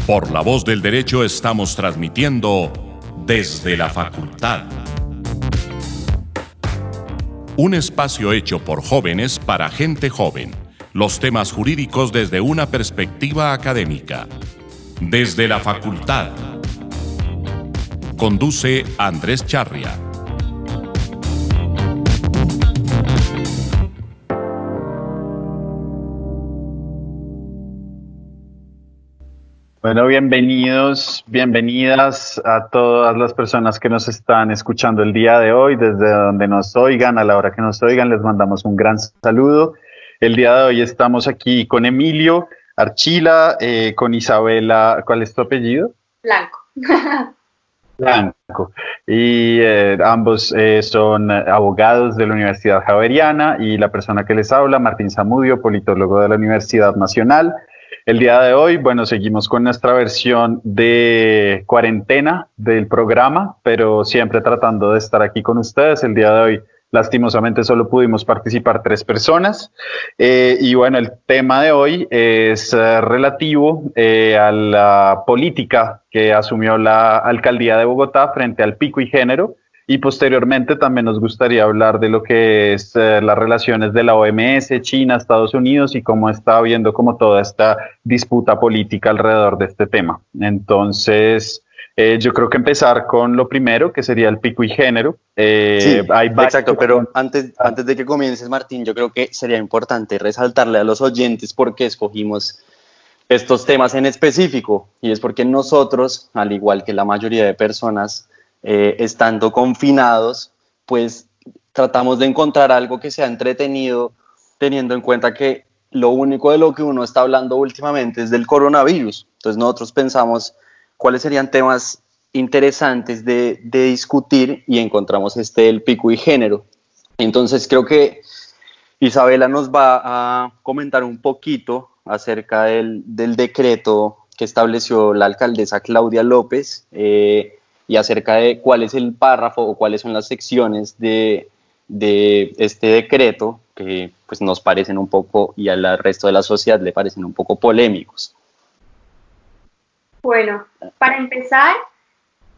Por la voz del derecho estamos transmitiendo desde la facultad. Un espacio hecho por jóvenes para gente joven. Los temas jurídicos desde una perspectiva académica. Desde la facultad. Conduce Andrés Charria. Bueno, bienvenidas a todas las personas que nos están escuchando el día de hoy, desde donde nos oigan, a la hora que nos oigan, les mandamos un gran saludo. El día de hoy estamos aquí con Emilio Archila, con Isabela, ¿cuál es tu apellido? Blanco. Blanco. Y ambos son abogados de la Universidad Javeriana, y la persona que les habla, Martín Zamudio, politólogo de la Universidad Nacional. El día de hoy, bueno, seguimos con nuestra versión de cuarentena del programa, pero siempre tratando de estar aquí con ustedes. El día de hoy, lastimosamente, solo pudimos participar 3 personas. Y bueno, el tema de hoy es relativo a la política que asumió la alcaldía de Bogotá frente al pico y género. Y posteriormente también nos gustaría hablar de lo que es las relaciones de la OMS, China, Estados Unidos, y cómo está habiendo como toda esta disputa política alrededor de este tema. Entonces, yo creo que empezar con lo primero, que sería el pico y género. Sí, exacto, pero antes de que comiences, Martín, yo creo que sería importante resaltarle a los oyentes por qué escogimos estos temas en específico, y es porque nosotros, al igual que la mayoría de personas, estando confinados, pues tratamos de encontrar algo que sea entretenido, teniendo en cuenta que lo único de lo que uno está hablando últimamente es del coronavirus. Entonces nosotros pensamos cuáles serían temas interesantes de discutir, y encontramos el pico y género. Entonces creo que Isabela nos va a comentar un poquito acerca del decreto que estableció la alcaldesa Claudia López, y acerca de cuál es el párrafo o cuáles son las secciones de este decreto que pues nos parecen un poco, y al resto de la sociedad le parecen un poco polémicos. Bueno, para empezar,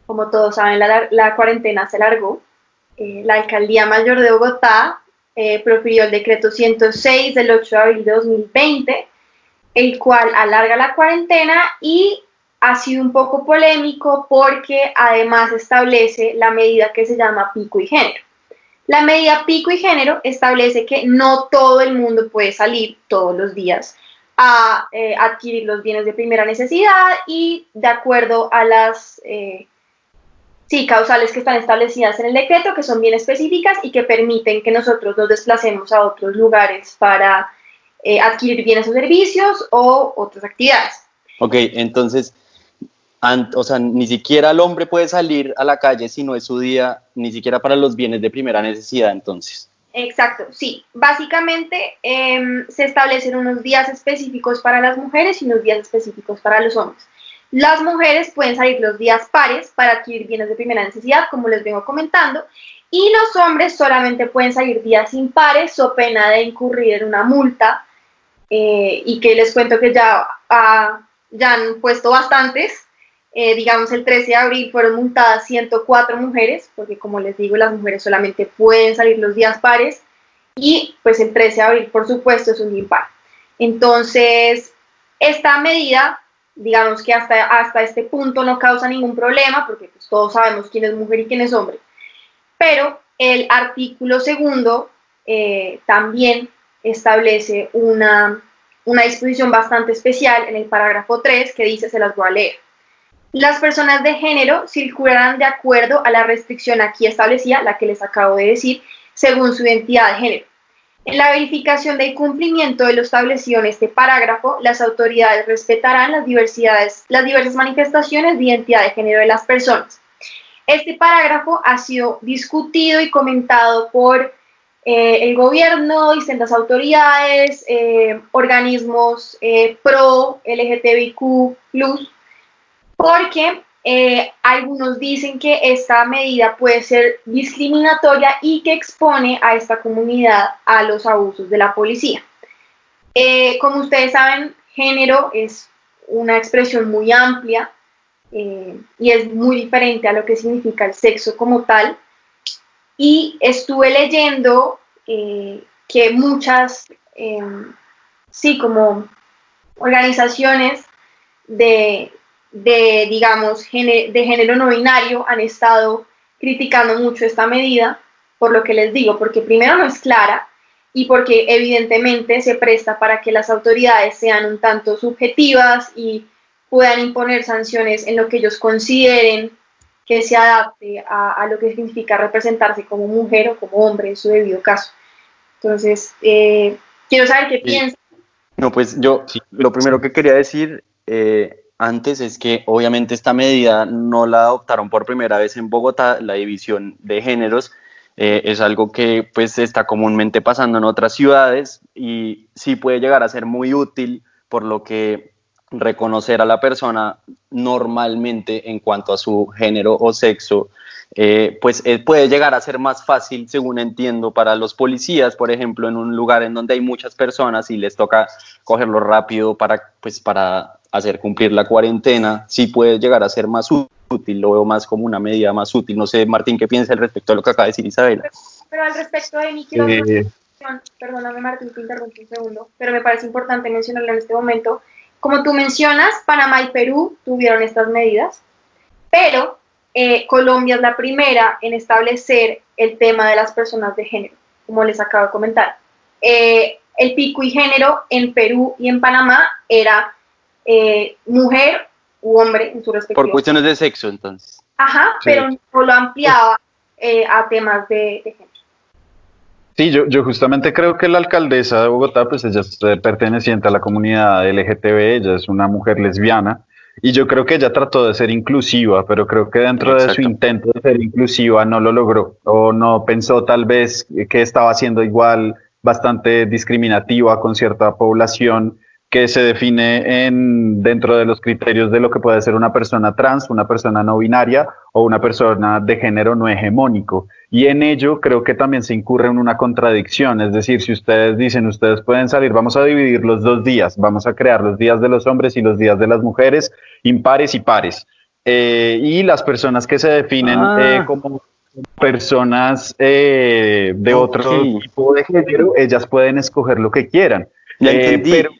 como todos saben, la cuarentena se alargó. La Alcaldía Mayor de Bogotá profirió el decreto 106 del 8 de abril de 2020, el cual alarga la cuarentena y ha sido un poco polémico porque además establece la medida que se llama pico y género. La medida pico y género establece que no todo el mundo puede salir todos los días a adquirir los bienes de primera necesidad, y de acuerdo a las causales que están establecidas en el decreto, que son bien específicas y que permiten que nosotros nos desplacemos a otros lugares para adquirir bienes o servicios o otras actividades. Ok, entonces, o sea, ni siquiera el hombre puede salir a la calle si no es su día, ni siquiera para los bienes de primera necesidad, entonces. Exacto, sí. Básicamente se establecen unos días específicos para las mujeres y unos días específicos para los hombres. Las mujeres pueden salir los días pares para adquirir bienes de primera necesidad, como les vengo comentando, y los hombres solamente pueden salir días impares o pena de incurrir en una multa, y que les cuento que ya han puesto bastantes. Digamos, el 13 de abril fueron multadas 104 mujeres, porque como les digo, las mujeres solamente pueden salir los días pares, y pues el 13 de abril, por supuesto, es un día impar. Entonces, esta medida, digamos que hasta este punto no causa ningún problema, porque pues todos sabemos quién es mujer y quién es hombre, pero el artículo segundo también establece una disposición bastante especial en el parágrafo 3 que dice, se las voy a leer. Las personas de género circularán de acuerdo a la restricción aquí establecida, la que les acabo de decir, según su identidad de género. En la verificación del cumplimiento de lo establecido en este parágrafo, las autoridades respetarán las diversas manifestaciones de identidad de género de las personas. Este parágrafo ha sido discutido y comentado por el gobierno, distintas autoridades, organismos pro LGTBIQ+, porque algunos dicen que esta medida puede ser discriminatoria y que expone a esta comunidad a los abusos de la policía. Como ustedes saben, género es una expresión muy amplia y es muy diferente a lo que significa el sexo como tal. Y estuve leyendo que muchas, sí, como organizaciones digamos, de género no binario han estado criticando mucho esta medida, por lo que les digo, porque primero no es clara y porque evidentemente se presta para que las autoridades sean un tanto subjetivas y puedan imponer sanciones en lo que ellos consideren que se adapte a lo que significa representarse como mujer o como hombre en su debido caso. Entonces, quiero saber qué piensan. No, pues yo lo primero que quería decir antes es que obviamente esta medida no la adoptaron por primera vez en Bogotá, la división de géneros es algo que pues está comúnmente pasando en otras ciudades y sí puede llegar a ser muy útil, por lo que reconocer a la persona normalmente en cuanto a su género o sexo pues puede llegar a ser más fácil, según entiendo, para los policías, por ejemplo, en un lugar en donde hay muchas personas y les toca cogerlo rápido para hacer cumplir la cuarentena, sí puede llegar a ser más útil, lo veo más como una medida más útil. No sé, Martín, ¿qué piensa al respecto de lo que acaba de decir Isabela? Pero al respecto de mí, quiero perdóname Martín, te interrumpí un segundo, pero me parece importante mencionarlo en este momento. Como tú mencionas, Panamá y Perú tuvieron estas medidas, pero Colombia es la primera en establecer el tema de las personas de género, como les acabo de comentar. El pico y género en Perú y en Panamá era mujer u hombre en su respectivo. Por cuestiones de sexo, entonces. Ajá, sí. Pero no lo ampliaba a temas de género. Sí, yo justamente creo que la alcaldesa de Bogotá, pues ella es perteneciente a la comunidad LGTB, ella es una mujer lesbiana, y yo creo que ella trató de ser inclusiva, pero creo que dentro de su intento de ser inclusiva no lo logró, o no pensó tal vez que estaba siendo igual bastante discriminativa con cierta población que se define dentro de los criterios de lo que puede ser una persona trans, una persona no binaria o una persona de género no hegemónico. Y en ello creo que también se incurre en una contradicción, es decir, si ustedes dicen, ustedes pueden salir, vamos a dividir los 2 días, vamos a crear los días de los hombres y los días de las mujeres, impares y pares. Y las personas que se definen como personas de otro tipo de género, ellas pueden escoger lo que quieran. Pero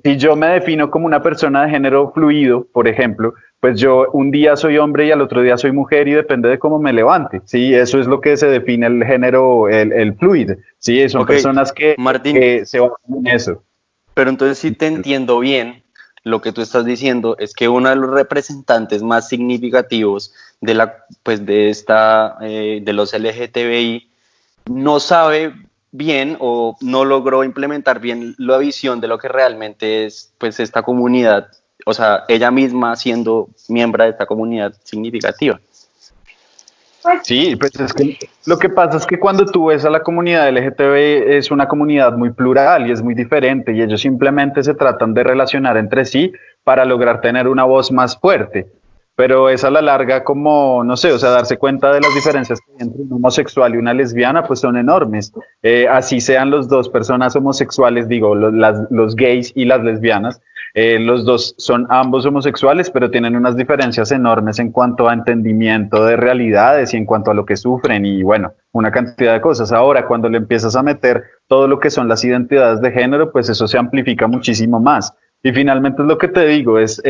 si yo me defino como una persona de género fluido, por ejemplo, pues yo un día soy hombre y al otro día soy mujer y depende de cómo me levante, ¿sí? Eso es lo que se define el género, el fluid, ¿sí? Son personas que, Martín, que se basan en eso. Pero entonces si te entiendo bien, lo que tú estás diciendo es que uno de los representantes más significativos de los LGTBI no sabe bien o no logró implementar bien la visión de lo que realmente es pues esta comunidad, o sea, ella misma siendo miembro de esta comunidad significativa. Sí, pues es que lo que pasa es que cuando tú ves a la comunidad LGTB es una comunidad muy plural y es muy diferente y ellos simplemente se tratan de relacionar entre sí para lograr tener una voz más fuerte. Pero es a la larga como, no sé, o sea, darse cuenta de las diferencias que hay entre un homosexual y una lesbiana, pues son enormes. Así sean los dos personas homosexuales, digo, los gays y las lesbianas, los dos son ambos homosexuales, pero tienen unas diferencias enormes en cuanto a entendimiento de realidades y en cuanto a lo que sufren y bueno, una cantidad de cosas. Ahora, cuando le empiezas a meter todo lo que son las identidades de género, pues eso se amplifica muchísimo más. Y finalmente es lo que te digo, es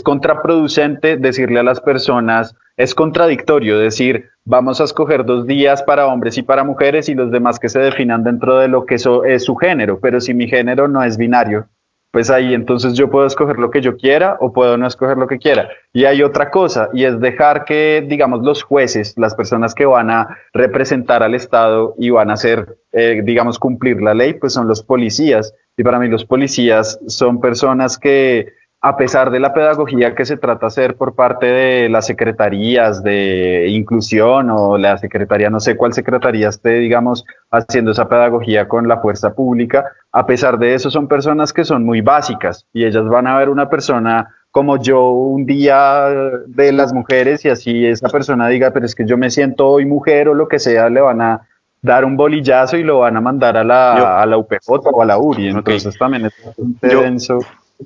contraproducente decirle a las personas, es contradictorio decir, vamos a escoger 2 días para hombres y para mujeres y los demás que se definan dentro de lo que eso es su género, pero si mi género no es binario, pues ahí entonces yo puedo escoger lo que yo quiera o puedo no escoger lo que quiera. Y hay otra cosa, y es dejar que, digamos, los jueces, las personas que van a representar al Estado y van a hacer, digamos, cumplir la ley, pues son los policías. Y para mí los policías son personas que, a pesar de la pedagogía que se trata de hacer por parte de las secretarías de inclusión o la secretaría, no sé cuál secretaría esté, digamos, haciendo esa pedagogía con la fuerza pública, a pesar de eso son personas que son muy básicas y ellas van a ver una persona como yo un día de las mujeres y así esa persona diga, pero es que yo me siento hoy mujer o lo que sea, le van a dar un bolillazo y lo van a mandar a la UPJ o a la URI, entonces también es bastante denso.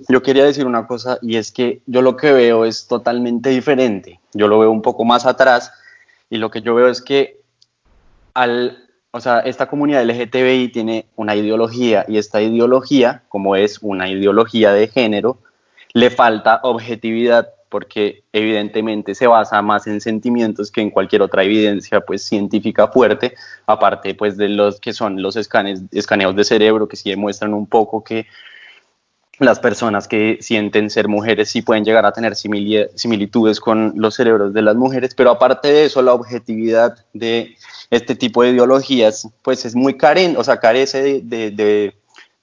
Yo quería decir una cosa, y es que yo lo que veo es totalmente diferente. Yo lo veo un poco más atrás, y lo que yo veo es que o sea, esta comunidad LGTBI tiene una ideología, y esta ideología, como es una ideología de género, le falta objetividad, porque evidentemente se basa más en sentimientos que en cualquier otra evidencia pues científica fuerte, aparte pues de los que son los escaneos de cerebro, que sí demuestran un poco que las personas que sienten ser mujeres sí pueden llegar a tener similitudes con los cerebros de las mujeres, pero aparte de eso, la objetividad de este tipo de ideologías pues es muy carente, o sea, carece de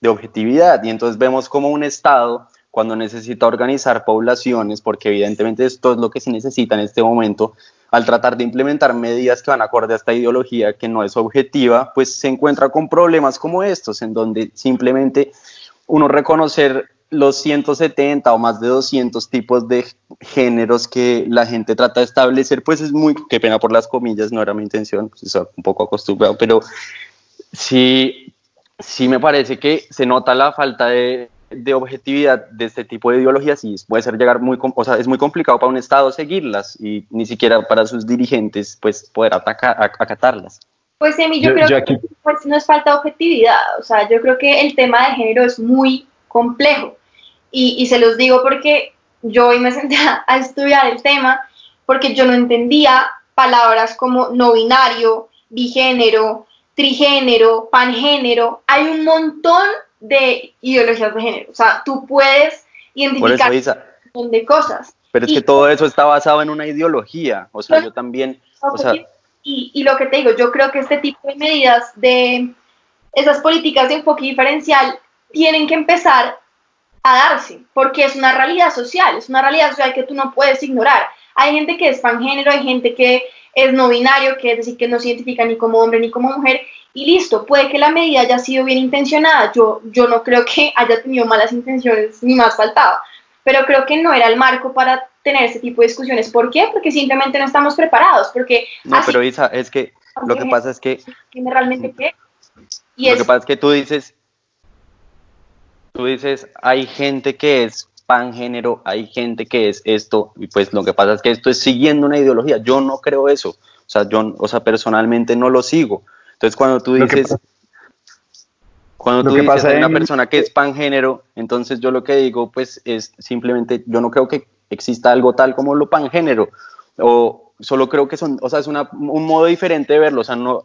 objetividad, y entonces vemos como un Estado, cuando necesita organizar poblaciones, porque evidentemente esto es lo que se necesita en este momento, al tratar de implementar medidas que van acorde a esta ideología que no es objetiva, pues se encuentra con problemas como estos, en donde simplemente uno reconocer los 170 o más de 200 tipos de géneros que la gente trata de establecer, pues es muy, qué pena por las comillas, no era mi intención, pues estoy un poco acostumbrado, pero sí me parece que se nota la falta de objetividad de este tipo de ideologías, y puede ser o sea, es muy complicado para un Estado seguirlas, y ni siquiera para sus dirigentes pues poder acatarlas. Pues Emi, yo creo que pues, no es falta de objetividad, o sea, yo creo que el tema de género es muy complejo, y se los digo porque yo hoy me senté a estudiar el tema, porque yo no entendía palabras como no binario, bigénero, trigénero, pangénero. Hay un montón de ideologías de género, o sea, tú puedes identificar un montón de cosas. Pero es que todo eso está basado en una ideología, o sea, yo también, o sea... Y lo que te digo, yo creo que este tipo de medidas, de esas políticas de enfoque diferencial, tienen que empezar a darse, porque es una realidad social que tú no puedes ignorar. Hay gente que es pangénero, hay gente que es no binario, que es decir, que no se identifica ni como hombre ni como mujer, y listo, puede que la medida haya sido bien intencionada, yo no creo que haya tenido malas intenciones, ni más faltaba, pero creo que no era el marco para tener este tipo de discusiones. ¿Por qué? Porque simplemente no estamos preparados, porque... No, pero Isa, es que lo que pasa es que... ¿Realmente qué? Y lo que pasa es que tú dices, hay gente que es pangénero, hay gente que es esto, y pues lo que pasa es que esto es siguiendo una ideología. Yo no creo eso, o sea, personalmente no lo sigo. Entonces cuando tú dices... hay una persona que es pangénero, entonces yo lo que digo pues es simplemente, yo no creo que exista algo tal como lo pangénero, o solo creo que son, o sea, es un modo diferente de verlo, o sea, no,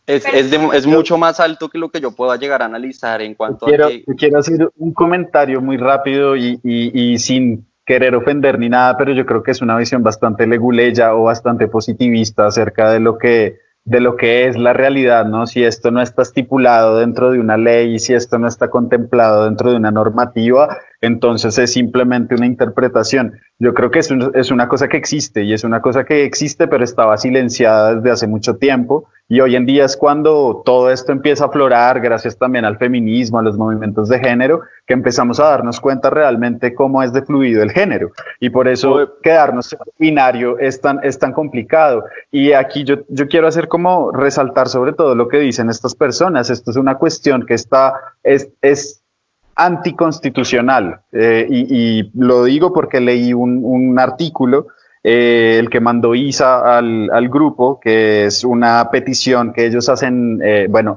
es mucho más alto que lo que yo pueda llegar a analizar en cuanto a que... Quiero hacer un comentario muy rápido y sin querer ofender ni nada, pero yo creo que es una visión bastante leguleya o bastante positivista acerca de lo que es la realidad, ¿no? Si esto no está estipulado dentro de una ley, si esto no está contemplado dentro de una normativa, entonces es simplemente una interpretación. Yo creo que es una cosa que existe, y es una cosa que existe, pero estaba silenciada desde hace mucho tiempo, y hoy en día es cuando todo esto empieza a aflorar, gracias también al feminismo, a los movimientos de género, que empezamos a darnos cuenta realmente cómo es de fluido el género, y por eso quedarnos en binario es tan complicado. Y aquí yo quiero hacer como resaltar sobre todo lo que dicen estas personas. Esto es una cuestión que es anticonstitucional, y lo digo porque leí un artículo, el que mandó Isa al grupo, que es una petición que ellos hacen,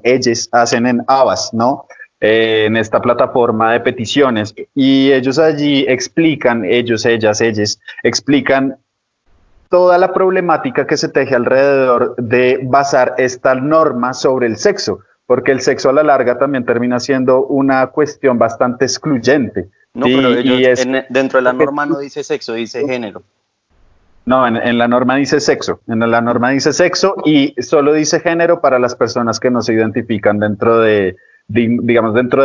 ellos hacen en Havas, ¿no? En esta plataforma de peticiones, y ellos allí explican, ellos explican toda la problemática que se teje alrededor de basar esta norma sobre el sexo, porque el sexo a la larga también termina siendo una cuestión bastante excluyente. No, ¿sí? Pero ellos, dentro de la norma no dice sexo, dice género. No, en la norma dice sexo, y solo dice género para las personas que no se identifican dentro de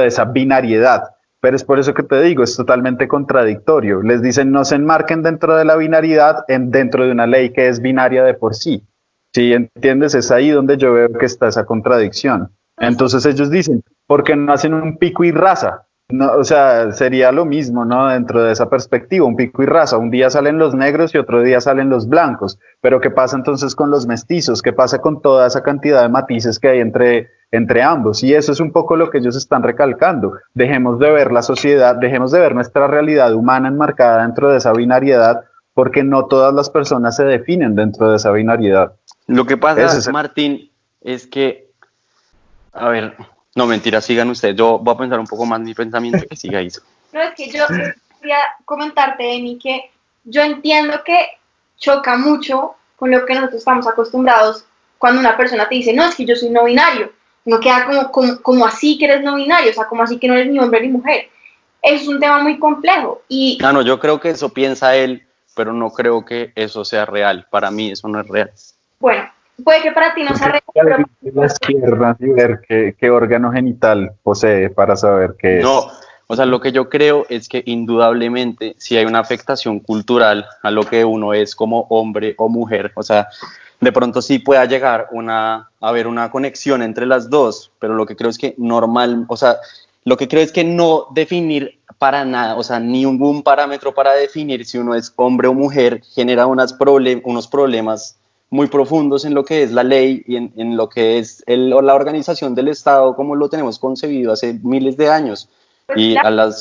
esa binariedad. Pero es por eso que te digo, es totalmente contradictorio. Les dicen no se enmarquen dentro de la binariedad dentro de una ley que es binaria de por sí. ¿Sí entiendes? Es ahí donde yo veo que está esa contradicción. Entonces ellos dicen, ¿por qué no hacen un pico y raza? No, o sea, sería lo mismo, ¿no? Dentro de esa perspectiva, un pico y raza. Un día salen los negros y otro día salen los blancos. Pero ¿qué pasa entonces con los mestizos? ¿Qué pasa con toda esa cantidad de matices que hay entre entre ambos. Y eso es un poco lo que ellos están recalcando. Dejemos de ver la sociedad, dejemos de ver nuestra realidad humana enmarcada dentro de esa binariedad, porque no todas las personas se definen dentro de esa binariedad. Lo que pasa, Martín, es que, a ver, no, mentira, sigan ustedes. Yo voy a pensar un poco más mi pensamiento que siga eso. No, es que yo quería comentarte, Emi, que yo entiendo que choca mucho con lo que nosotros estamos acostumbrados cuando una persona te dice, no, es que yo soy no binario. Uno queda como así que eres no binario, o sea, como así que no eres ni hombre ni mujer. Es un tema muy complejo. Y no, yo creo que eso piensa él, pero no creo que eso sea real. Para mí eso no es real. Bueno, puede que para ti no sea real, pero la izquierda y ver qué órgano genital posee para saber qué es. No, o sea, lo que yo creo es que indudablemente si hay una afectación cultural a lo que uno es como hombre o mujer, o sea, de pronto sí pueda llegar a haber una conexión entre las dos, pero lo que creo es que lo que creo es que no definir para nada, o sea, ni un parámetro para definir si uno es hombre o mujer genera unos problemas muy profundos en lo que es la ley y en lo que es la organización del Estado como lo tenemos concebido hace miles de años pues y claro, a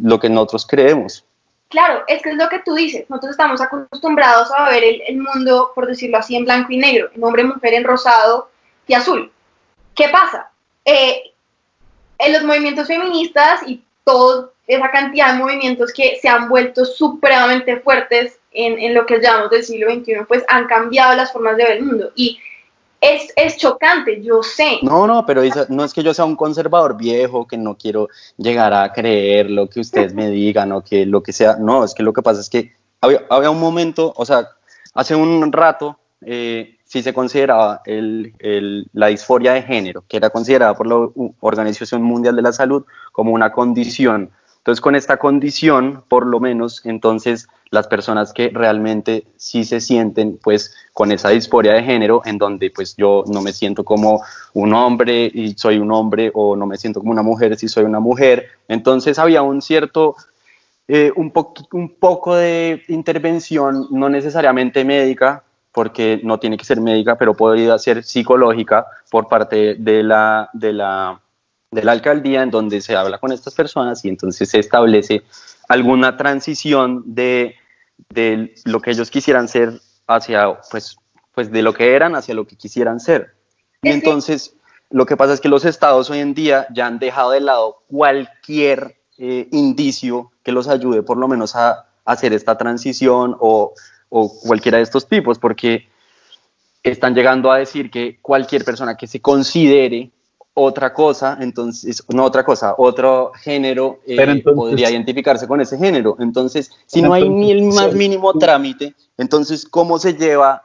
lo que nosotros creemos. Claro, es que es lo que tú dices. Nosotros estamos acostumbrados a ver el mundo, por decirlo así, en blanco y negro, en hombre, mujer, en rosado y azul. ¿Qué pasa? En los movimientos feministas y toda esa cantidad de movimientos que se han vuelto supremamente fuertes en lo que llamamos del siglo XXI, pues han cambiado las formas de ver el mundo. Y es chocante, yo sé. No, pero no es que yo sea un conservador viejo, que no quiero llegar a creer lo que ustedes me digan o que lo que sea. No, es que lo que pasa es que había un momento, o sea, hace un rato sí se consideraba la disforia de género, que era considerada por la Organización Mundial de la Salud como una condición. Entonces, con esta condición, por lo menos, entonces las personas que realmente sí se sienten pues con esa disforia de género, en donde pues yo no me siento como un hombre y soy un hombre, o no me siento como una mujer si soy una mujer, entonces había un cierto, un poco de intervención, no necesariamente médica, porque no tiene que ser médica, pero podría ser psicológica por parte de la alcaldía, en donde se habla con estas personas y entonces se establece alguna transición de lo que ellos quisieran ser hacia, pues de lo que eran hacia lo que quisieran ser. Y entonces lo que pasa es que los estados hoy en día ya han dejado de lado cualquier indicio que los ayude por lo menos a hacer esta transición o cualquiera de estos tipos, porque están llegando a decir que cualquier persona que se considere otra cosa, entonces, no otra cosa, otro género, entonces, podría identificarse con ese género. Entonces, si no hay ni el más mínimo trámite, entonces, ¿cómo se lleva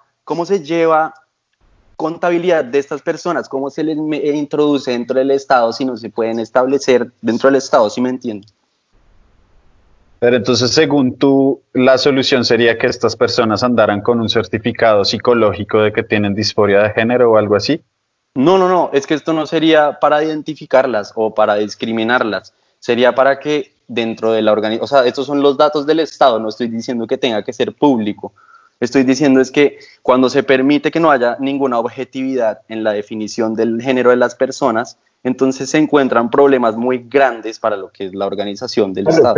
contabilidad de estas personas? ¿Cómo se les introduce dentro del Estado si no se pueden establecer dentro del Estado? ¿Sí me entienden? Pero entonces, según tú, la solución sería que estas personas andaran con un certificado psicológico de que tienen disforia de género o algo así. No, es que esto no sería para identificarlas o para discriminarlas, sería para que dentro de la organización, o sea, estos son los datos del Estado, no estoy diciendo que tenga que ser público, estoy diciendo es que cuando se permite que no haya ninguna objetividad en la definición del género de las personas, entonces se encuentran problemas muy grandes para lo que es la organización del Estado.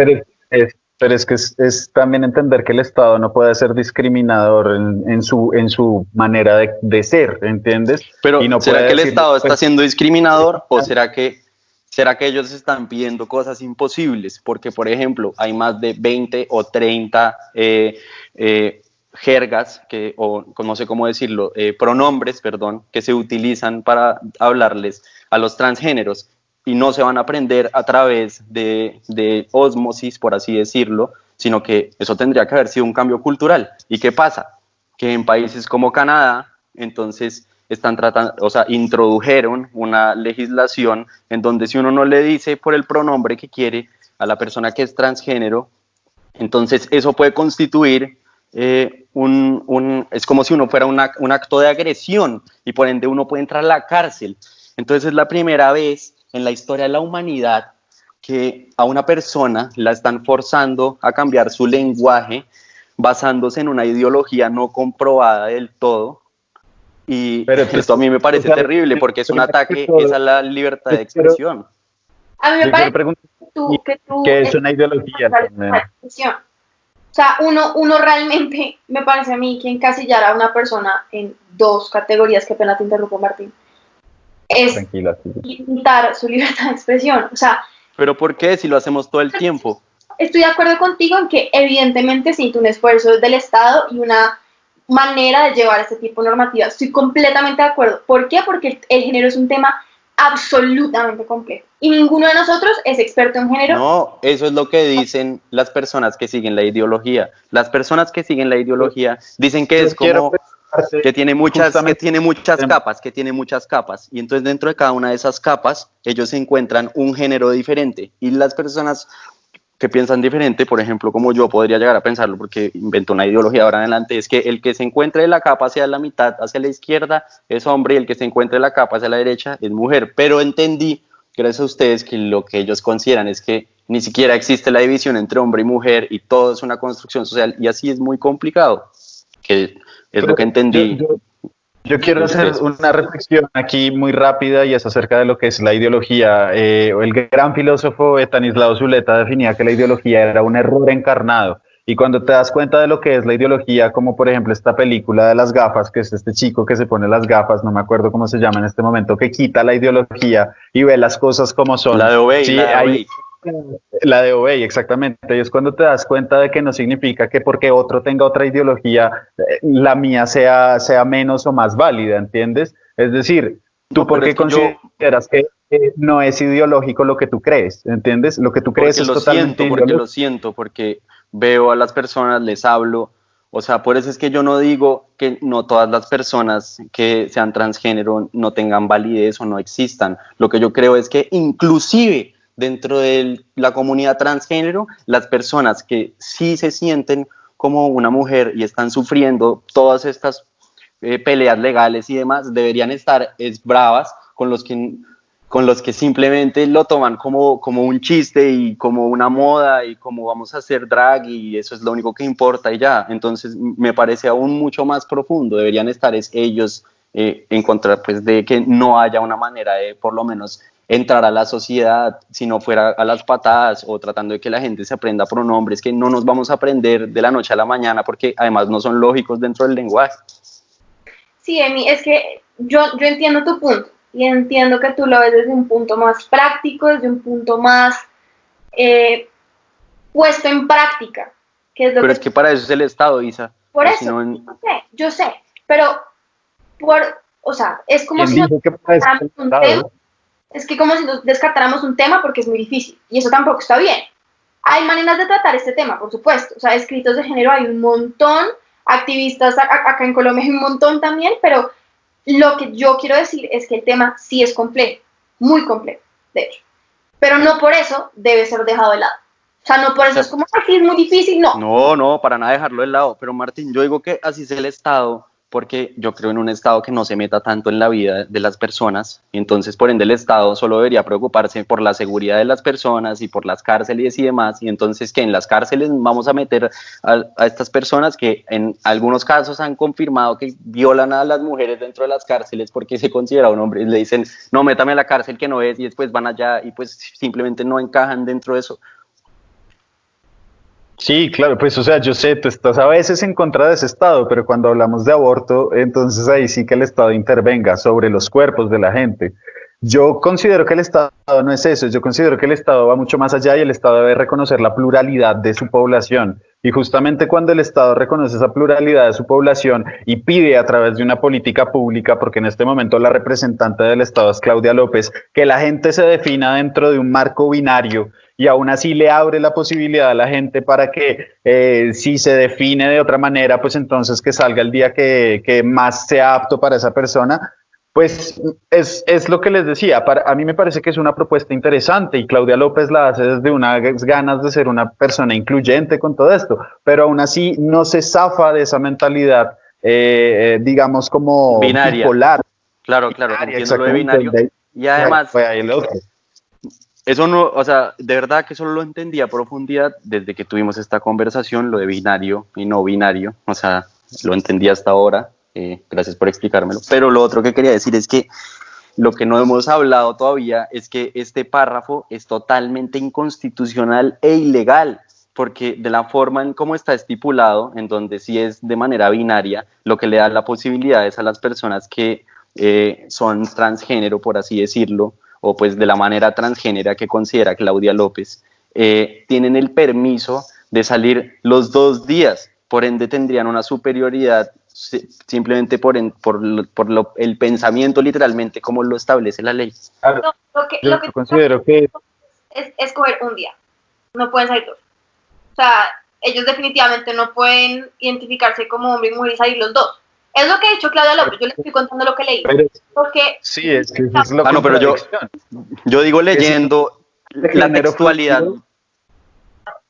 Pero es que es también entender que el Estado no puede ser discriminador en su manera de ser, ¿entiendes? Pero y no ¿será que el Estado está siendo discriminador o será que ellos están pidiendo cosas imposibles? Porque, por ejemplo, hay más de 20 o 30 jergas, o no sé cómo decirlo, pronombres, perdón, que se utilizan para hablarles a los transgéneros, y no se van a aprender a través de ósmosis, por así decirlo, sino que eso tendría que haber sido un cambio cultural. ¿Y qué pasa? Que en países como Canadá, entonces introdujeron una legislación en donde si uno no le dice por el pronombre que quiere a la persona que es transgénero, entonces eso puede constituir es como si uno fuera un acto de agresión y por ende uno puede entrar a la cárcel. Entonces es la primera vez en la historia de la humanidad que a una persona la están forzando a cambiar su lenguaje basándose en una ideología no comprobada del todo, Y Pero esto a mí me parece terrible porque es un ataque a la libertad de expresión. A mí me parece que que es una ideología también. O sea, uno realmente, me parece a mí, que encasillar a una persona en dos categorías, que pena te interrumpo, Martín, es limitar su libertad de expresión. O sea, ¿pero por qué si lo hacemos todo el tiempo? Estoy de acuerdo contigo en que evidentemente siento un esfuerzo del Estado y una manera de llevar este tipo de normativas. Estoy completamente de acuerdo. ¿Por qué? Porque el género es un tema absolutamente complejo y ninguno de nosotros es experto en género. No, eso es lo que dicen las personas que siguen la ideología. Las personas que siguen la ideología dicen que es como que tiene muchas capas, y entonces dentro de cada una de esas capas ellos encuentran un género diferente, y las personas que piensan diferente, por ejemplo, como yo podría llegar a pensarlo porque inventó una ideología ahora en adelante, es que el que se encuentre en la capa hacia la mitad, hacia la izquierda, es hombre, y el que se encuentre en la capa hacia la derecha es mujer. Pero entendí, gracias a ustedes, que lo que ellos consideran es que ni siquiera existe la división entre hombre y mujer y todo es una construcción social, y así es muy complicado, que es lo que entendí. Yo quiero hacer una reflexión aquí muy rápida, y es acerca de lo que es la ideología. El gran filósofo Estanislao Zuleta definía que la ideología era un error encarnado. Y cuando te das cuenta de lo que es la ideología, como por ejemplo esta película de las gafas, que es este chico que se pone las gafas, no me acuerdo cómo se llama en este momento, que quita la ideología y ve las cosas como son. La de Obey, sí, la de Obey, exactamente. Y es cuando te das cuenta de que no significa que porque otro tenga otra ideología, la mía sea menos o más válida, ¿entiendes? Es decir, ¿tú por qué consideras que no es ideológico lo que tú crees? ¿Entiendes? Lo que tú crees es totalmente ideológico. Porque lo siento, porque veo a las personas, les hablo, o sea, por eso es que yo no digo que no todas las personas que sean transgénero no tengan validez o no existan. Lo que yo creo es que inclusive dentro de la comunidad transgénero, las personas que sí se sienten como una mujer y están sufriendo todas estas peleas legales y demás, deberían estar bravas con los que simplemente lo toman como un chiste y como una moda y como vamos a hacer drag y eso es lo único que importa y ya. Entonces me parece aún mucho más profundo. Deberían estar ellos en contra, pues, de que no haya una manera de por lo menos entrar a la sociedad, si no fuera a las patadas o tratando de que la gente se aprenda pronombres que no nos vamos a aprender de la noche a la mañana porque además no son lógicos dentro del lenguaje. Sí, Emi, es que yo entiendo tu punto y entiendo que tú lo ves desde un punto más práctico, desde un punto más puesto en práctica. Que es lo pero es que para eso es el Estado, Isa. Por eso, si no yo sé, pero o sea, es como si nos descartáramos un tema. Es que como si nos descartáramos un tema porque es muy difícil y eso tampoco está bien. Hay maneras de tratar este tema, por supuesto. O sea, escritos de género hay un montón, activistas acá en Colombia hay un montón también, pero lo que yo quiero decir es que el tema sí es complejo, muy complejo, de hecho. Pero no por eso debe ser dejado de lado. O sea, no por eso es como así es muy difícil, no. No, para nada dejarlo de lado. Pero Martín, yo digo que así es el Estado, porque yo creo en un Estado que no se meta tanto en la vida de las personas, y entonces por ende el Estado solo debería preocuparse por la seguridad de las personas y por las cárceles y demás, y entonces que en las cárceles vamos a meter a estas personas que en algunos casos han confirmado que violan a las mujeres dentro de las cárceles porque se considera un hombre, y le dicen, no, métame a la cárcel que no es, y después van allá y pues simplemente no encajan dentro de eso. Sí, claro, pues o sea, yo sé, tú estás a veces en contra de ese Estado, pero cuando hablamos de aborto, entonces ahí sí que el Estado intervenga sobre los cuerpos de la gente. Yo considero que el Estado no es eso, yo considero que el Estado va mucho más allá y el Estado debe reconocer la pluralidad de su población. Y justamente cuando el Estado reconoce esa pluralidad de su población y pide a través de una política pública, porque en este momento la representante del Estado es Claudia López, que la gente se defina dentro de un marco binario, y aún así le abre la posibilidad a la gente para que si se define de otra manera, pues entonces que salga el día que más sea apto para esa persona. Pues es lo que les decía, a mí me parece que es una propuesta interesante y Claudia López la hace desde unas ganas de ser una persona incluyente con todo esto, pero aún así no se zafa de esa mentalidad, digamos, como binaria. Bipolar. Claro, entiendo lo de binario. Y además, eso no, o sea, de verdad que solo lo entendí a profundidad desde que tuvimos esta conversación, lo de binario y no binario, o sea, lo entendí hasta ahora. Gracias por explicármelo. Pero lo otro que quería decir es que lo que no hemos hablado todavía es que este párrafo es totalmente inconstitucional e ilegal, porque de la forma en cómo está estipulado, en donde sí es de manera binaria, lo que le da la posibilidad es a las personas que son transgénero, por así decirlo, o pues de la manera transgénera que considera Claudia López, tienen el permiso de salir los 2 días, por ende tendrían una superioridad simplemente por el pensamiento literalmente como lo establece la ley. Claro, No, yo lo que considero que es escoger un día, no pueden salir dos. O sea, ellos definitivamente no pueden identificarse como hombre y mujer y salir los dos. Es lo que ha dicho Claudia López, yo les estoy contando lo que leí. Porque sí, es que eso es lo no, pero yo digo leyendo la textualidad.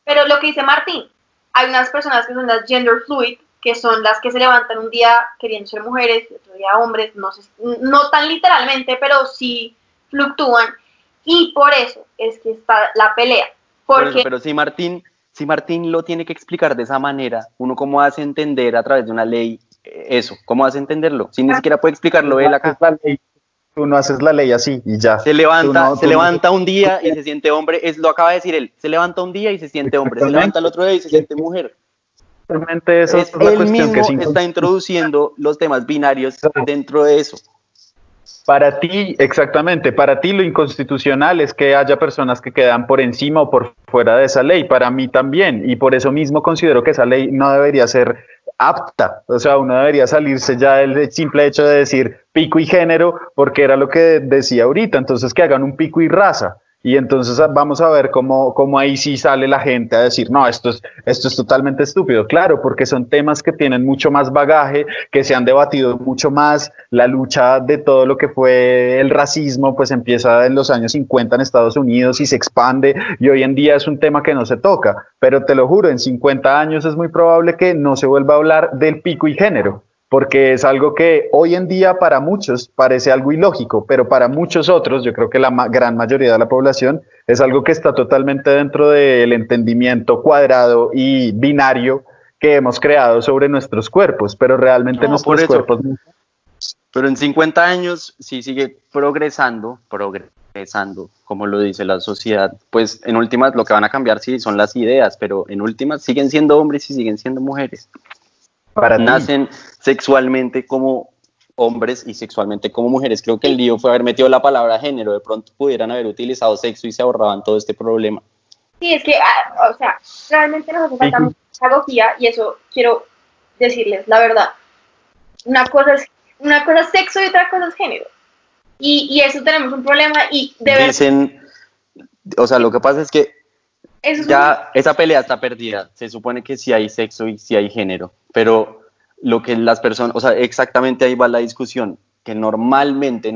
Pero lo que dice Martín, hay unas personas que son las gender fluid, que son las que se levantan un día queriendo ser mujeres, otro día hombres, no sé, no tan literalmente, pero sí fluctúan, y por eso es que está la pelea. Porque Pero si Martín lo tiene que explicar de esa manera, uno cómo hace entender a través de una ley eso, cómo hace entenderlo, si ni siquiera puede explicarlo él acá. Tú no haces la ley así y ya. Se levanta un día y se siente hombre, lo acaba de decir él, se levanta un día y se siente hombre, se levanta el otro día y se siente mujer. Realmente eso es la Él cuestión mismo está introduciendo los temas binarios dentro de eso. Para ti, exactamente, para ti lo inconstitucional es que haya personas que quedan por encima o por fuera de esa ley, para mí también, y por eso mismo considero que esa ley no debería ser apta, o sea, uno debería salirse ya del simple hecho de decir pico y género, porque era lo que decía ahorita, entonces que hagan un pico y raza. Y entonces vamos a ver cómo ahí sí sale la gente a decir, no, esto es totalmente estúpido. Claro, porque son temas que tienen mucho más bagaje, que se han debatido mucho más. La lucha de todo lo que fue el racismo, pues empieza en los años 50 en Estados Unidos y se expande, y hoy en día es un tema que no se toca. Pero te lo juro, en 50 años es muy probable que no se vuelva a hablar del pico y género, porque es algo que hoy en día para muchos parece algo ilógico, pero para muchos otros, yo creo que la gran mayoría de la población, es algo que está totalmente dentro del entendimiento cuadrado y binario que hemos creado sobre nuestros cuerpos, pero realmente nuestros cuerpos... Pero en 50 años, si sigue progresando, como lo dice la sociedad, pues en últimas lo que van a cambiar sí son las ideas, pero en últimas siguen siendo hombres y siguen siendo mujeres. Nacen sexualmente como hombres y sexualmente como mujeres. Creo que el lío fue haber metido la palabra género. De pronto pudieran haber utilizado sexo y se ahorraban todo este problema. sí, es que, o sea, realmente nos hace falta mucha pedagogía, y eso quiero decirles, la verdad. Una cosa es sexo y otra cosa es género. Y eso tenemos un problema, y dicen, o sea, lo que pasa es que ya esa pelea está perdida. Se supone que sí hay sexo y sí hay género, pero lo que las personas, o sea, exactamente ahí va la discusión, que normalmente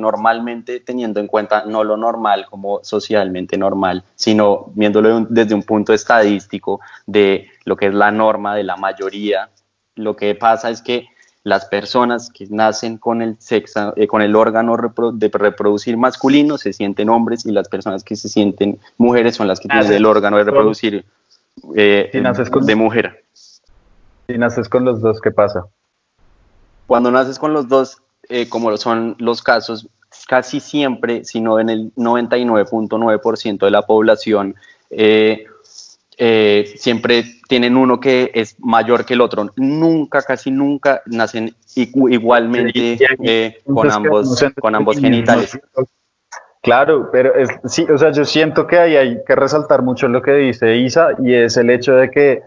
teniendo en cuenta no lo normal como socialmente normal, sino viéndolo desde un punto estadístico de lo que es la norma de la mayoría, lo que pasa es que las personas que nacen con el sexo, con el órgano de reproducir masculino se sienten hombres, y las personas que se sienten mujeres son las que tienen el órgano de reproducir de mujer. Si naces con los dos, ¿qué pasa? Cuando naces con los dos, como son los casos, casi siempre, si no en el 99.9% de la población, siempre tienen uno que es mayor que el otro. Casi nunca nacen igualmente con ambos genitales. Claro, pero sí, o sea, yo siento que ahí hay que resaltar mucho lo que dice Isa, y es el hecho de que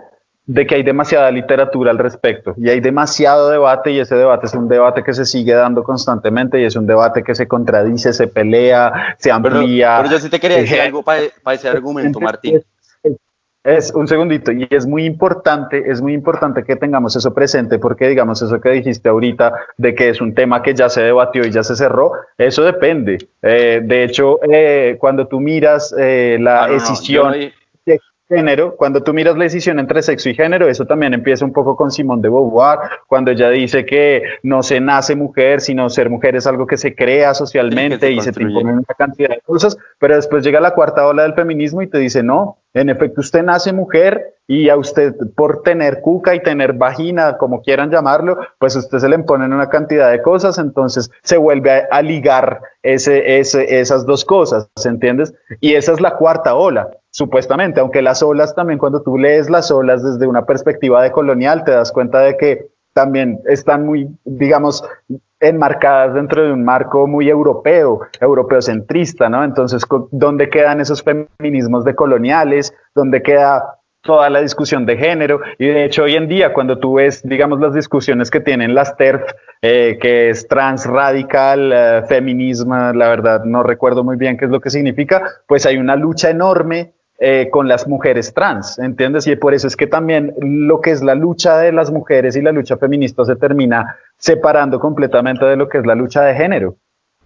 hay demasiada literatura al respecto, y hay demasiado debate, y ese debate es un debate que se sigue dando constantemente, y es un debate que se contradice, se pelea, se amplía. Pero yo sí te quería decir algo para ese argumento, Martín. Es un segundito, y es muy importante que tengamos eso presente, porque digamos eso que dijiste ahorita de que es un tema que ya se debatió y ya se cerró, eso depende. De hecho, cuando tú miras la decisión de género, cuando tú miras la decisión entre sexo y género, eso también empieza un poco con Simone de Beauvoir, cuando ella dice que no se nace mujer, sino ser mujer es algo que se crea socialmente y se te imponen una cantidad de cosas, pero después llega la cuarta ola del feminismo y te dice, no, en efecto usted nace mujer y a usted por tener cuca y tener vagina, como quieran llamarlo, pues a usted se le imponen una cantidad de cosas, entonces se vuelve a ligar esas dos cosas, ¿entiendes? Y esa es la cuarta ola, supuestamente, aunque las olas también, cuando tú lees las olas desde una perspectiva decolonial, te das cuenta de que también están muy, digamos, enmarcadas dentro de un marco muy europeocentrista, ¿no? Entonces, ¿dónde quedan esos feminismos decoloniales? ¿Dónde queda toda la discusión de género? Y de hecho, hoy en día, cuando tú ves, digamos, las discusiones que tienen las TERF, que es trans, radical, feminismo, la verdad no recuerdo muy bien qué es lo que significa, pues hay una lucha enorme con las mujeres trans, ¿entiendes? Y por eso es que también lo que es la lucha de las mujeres y la lucha feminista se termina separando completamente de lo que es la lucha de género.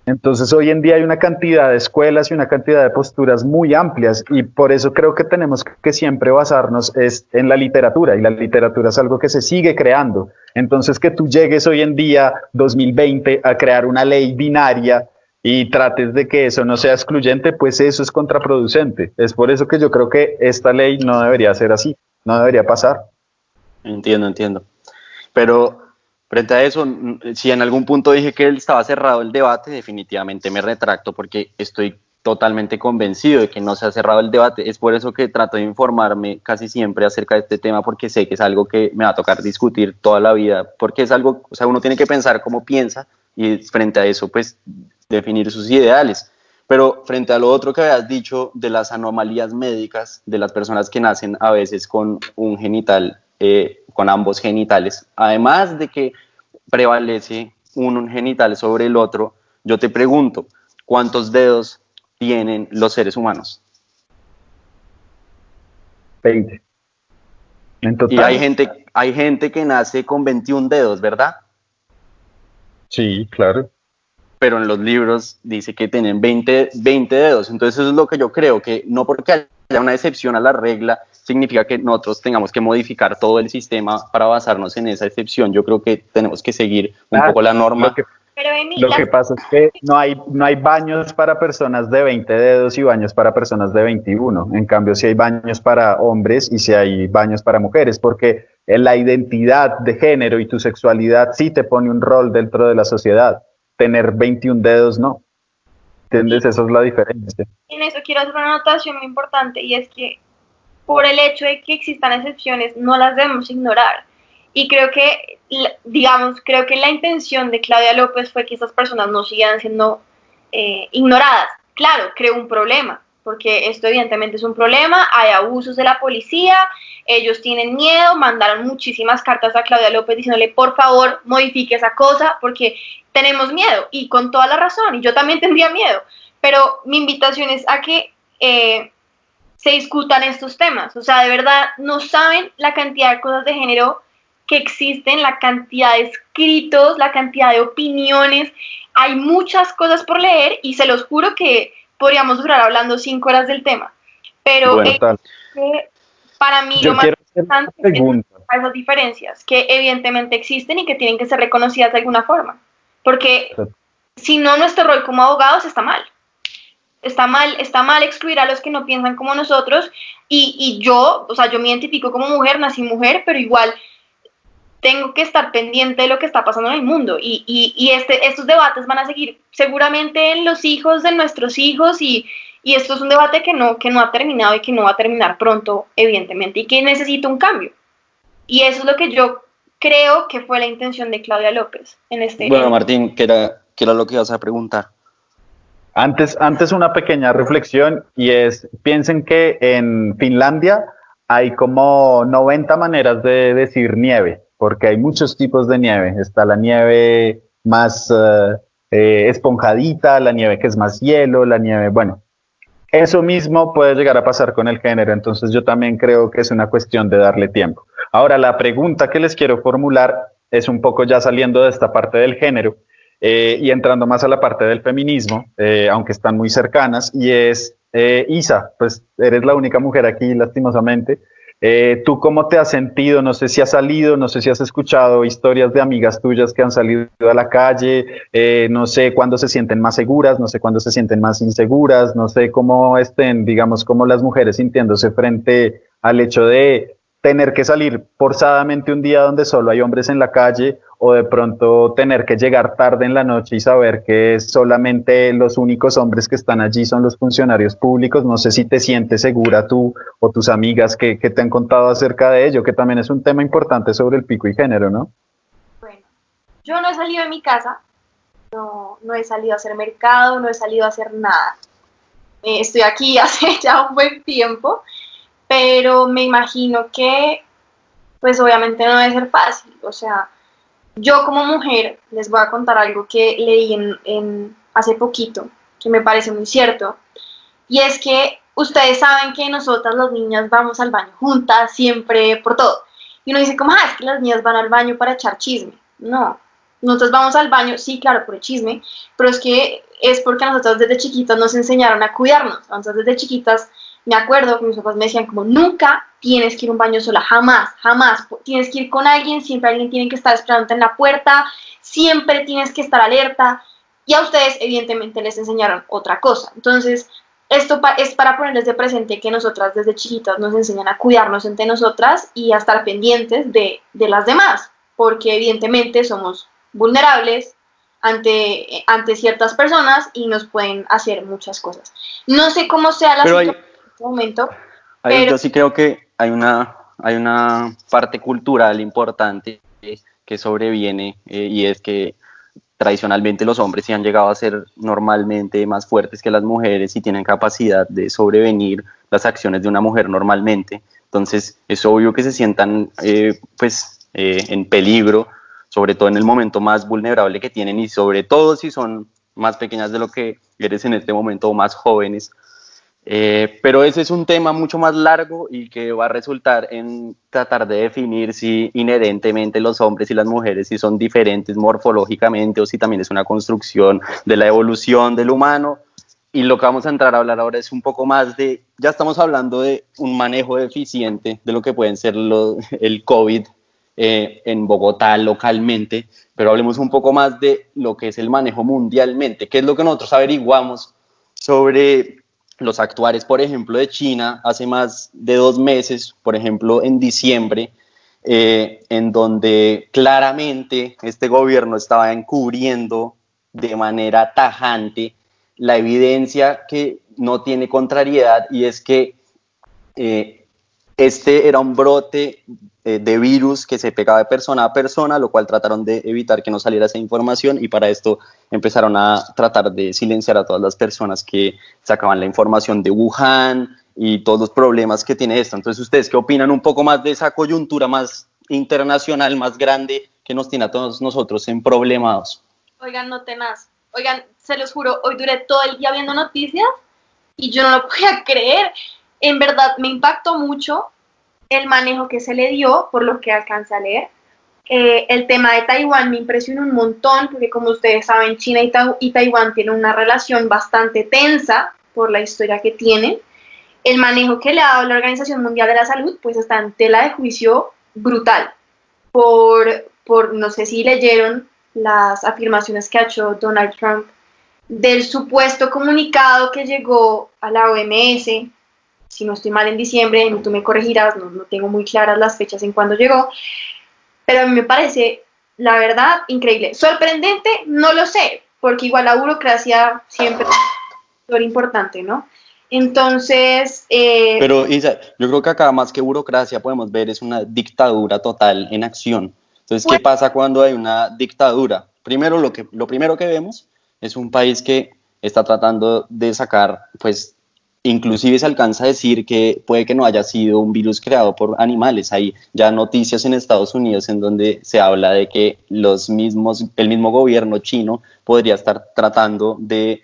Entonces hoy en día hay una cantidad de escuelas y una cantidad de posturas muy amplias y por eso creo que tenemos que siempre basarnos en la literatura, y la literatura es algo que se sigue creando. Entonces que tú llegues hoy en día, 2020, a crear una ley binaria y trates de que eso no sea excluyente, pues eso es contraproducente. Es por eso que yo creo que esta ley no debería ser así, no debería pasar. Entiendo. Pero frente a eso, si en algún punto dije que estaba cerrado el debate, definitivamente me retracto porque estoy totalmente convencido de que no se ha cerrado el debate. Es por eso que trato de informarme casi siempre acerca de este tema, porque sé que es algo que me va a tocar discutir toda la vida, porque es algo, o sea, uno tiene que pensar cómo piensa y frente a eso, pues, definir sus ideales. Pero frente a lo otro que habías dicho de las anomalías médicas de las personas que nacen a veces con un genital, con ambos genitales, además de que prevalece un genital sobre el otro, yo te pregunto, ¿cuántos dedos tienen los seres humanos? 20. En total. Y hay gente que nace con 21 dedos, ¿verdad? Sí, claro. Pero en los libros dice que tienen 20 dedos. Entonces eso es lo que yo creo, que no porque haya una excepción a la regla significa que nosotros tengamos que modificar todo el sistema para basarnos en esa excepción. Yo creo que tenemos que seguir un poco la norma. Lo que pasa es que no hay baños para personas de 20 dedos y baños para personas de 21. En cambio, sí hay baños para hombres y sí hay baños para mujeres, porque la identidad de género y tu sexualidad sí te pone un rol dentro de la sociedad. Tener 21 dedos no. ¿Entiendes? Esa es la diferencia. En eso quiero hacer una anotación muy importante, y es que por el hecho de que existan excepciones no las debemos ignorar. Y creo que, creo que la intención de Claudia López fue que esas personas no sigan siendo ignoradas. Claro, creó un problema, porque esto evidentemente es un problema, hay abusos de la policía, ellos tienen miedo, mandaron muchísimas cartas a Claudia López diciéndole, por favor, modifique esa cosa, porque tenemos miedo, y con toda la razón, y yo también tendría miedo, pero mi invitación es a que se discutan estos temas. O sea, de verdad, no saben la cantidad de cosas de género que existen, la cantidad de escritos, la cantidad de opiniones, hay muchas cosas por leer, y se los juro que podríamos durar hablando 5 horas del tema, pero bueno, para mí lo más importante es esas diferencias que evidentemente existen y que tienen que ser reconocidas de alguna forma, porque si no, nuestro rol como abogados está mal. Está mal excluir a los que no piensan como nosotros, y yo, o sea, yo me identifico como mujer, nací mujer, pero igual tengo que estar pendiente de lo que está pasando en el mundo, y estos debates van a seguir seguramente en los hijos de nuestros hijos, y esto es un debate que no ha terminado y que no va a terminar pronto, evidentemente, y que necesita un cambio. Y eso es lo que yo creo que fue la intención de Claudia López en este. Bueno, Martín, ¿qué era lo que ibas a preguntar? Antes una pequeña reflexión, y es, piensen que en Finlandia hay como 90 maneras de decir nieve, porque hay muchos tipos de nieve. Está la nieve más esponjadita, la nieve que es más hielo, la nieve, bueno. Eso mismo puede llegar a pasar con el género, entonces yo también creo que es una cuestión de darle tiempo. Ahora, la pregunta que les quiero formular es un poco ya saliendo de esta parte del género y entrando más a la parte del feminismo, aunque están muy cercanas, y es, Isa, pues eres la única mujer aquí, lastimosamente. ¿Tú cómo te has sentido? No sé si has salido, no sé si has escuchado historias de amigas tuyas que han salido a la calle, no sé cuándo se sienten más seguras, no sé cuándo se sienten más inseguras, no sé cómo estén, digamos, cómo las mujeres sintiéndose frente al hecho de tener que salir forzadamente un día donde solo hay hombres en la calle o de pronto tener que llegar tarde en la noche y saber que solamente los únicos hombres que están allí son los funcionarios públicos. No sé si te sientes segura tú o tus amigas que te han contado acerca de ello, que también es un tema importante sobre el pico y género, ¿no? Bueno, yo no he salido de mi casa, no he salido a hacer mercado, no he salido a hacer nada. Estoy aquí hace ya un buen tiempo, pero me imagino que, pues obviamente no debe ser fácil. O sea, yo como mujer les voy a contar algo que leí hace poquito, que me parece muy cierto, y es que ustedes saben que nosotras las niñas vamos al baño juntas, siempre, por todo. Y uno dice, como, es que las niñas van al baño para echar chisme. No, nosotros vamos al baño, sí, claro, por el chisme, pero es que es porque nosotros desde chiquitas nos enseñaron a cuidarnos. Entonces, desde chiquitas, me acuerdo que mis papás me decían como, nunca tienes que ir a un baño sola, jamás, jamás. Tienes que ir con alguien, siempre alguien tiene que estar esperándote en la puerta, siempre tienes que estar alerta. Y a ustedes, evidentemente, les enseñaron otra cosa. Entonces, esto es para ponerles de presente que nosotras desde chiquitas nos enseñan a cuidarnos entre nosotras y a estar pendientes de las demás, porque evidentemente somos vulnerables ante ciertas personas y nos pueden hacer muchas cosas. No sé cómo sea la situación en este momento, pero yo sí creo que hay una parte cultural importante que sobreviene y es que tradicionalmente los hombres sí han llegado a ser normalmente más fuertes que las mujeres y tienen capacidad de sobrevenir las acciones de una mujer normalmente. Entonces es obvio que se sientan en peligro, sobre todo en el momento más vulnerable que tienen y sobre todo si son más pequeñas de lo que eres en este momento o más jóvenes. Pero ese es un tema mucho más largo y que va a resultar en tratar de definir si inherentemente los hombres y las mujeres si son diferentes morfológicamente o si también es una construcción de la evolución del humano. Y lo que vamos a entrar a hablar ahora es un poco más ya estamos hablando de un manejo eficiente de lo que pueden ser el COVID en Bogotá localmente, pero hablemos un poco más de lo que es el manejo mundialmente, que es lo que nosotros averiguamos sobre los actuares, por ejemplo, de China hace más de 2 meses, por ejemplo, en diciembre, en donde claramente este gobierno estaba encubriendo de manera tajante la evidencia que no tiene contrariedad y es que este era un brote de virus que se pegaba de persona a persona, lo cual trataron de evitar que no saliera esa información y para esto empezaron a tratar de silenciar a todas las personas que sacaban la información de Wuhan y todos los problemas que tiene esto. Entonces, ¿ustedes qué opinan un poco más de esa coyuntura más internacional, más grande que nos tiene a todos nosotros en problemados? Oigan, no tenaz. Oigan, se los juro, hoy duré todo el día viendo noticias y yo no lo podía creer. En verdad me impactó mucho el manejo que se le dio, por lo que alcancé a leer. El tema de Taiwán me impresionó un montón, porque como ustedes saben, China y Taiwán tienen una relación bastante tensa por la historia que tienen. El manejo que le ha dado la Organización Mundial de la Salud, pues está en tela de juicio brutal. No sé si leyeron las afirmaciones que ha hecho Donald Trump del supuesto comunicado que llegó a la OMS, si no estoy mal en diciembre, tú me corregirás, no tengo muy claras las fechas en cuándo llegó, pero a mí me parece, la verdad, increíble. Sorprendente, no lo sé, porque igual la burocracia siempre es muy importante, ¿no? Entonces... Pero Isa, yo creo que acá más que burocracia podemos ver es una dictadura total en acción. Entonces, ¿qué pasa cuando hay una dictadura? Primero, lo primero que vemos es un país que está tratando de sacar, pues, inclusive se alcanza a decir que puede que no haya sido un virus creado por animales. Hay ya noticias en Estados Unidos en donde se habla de que el mismo gobierno chino podría estar tratando de,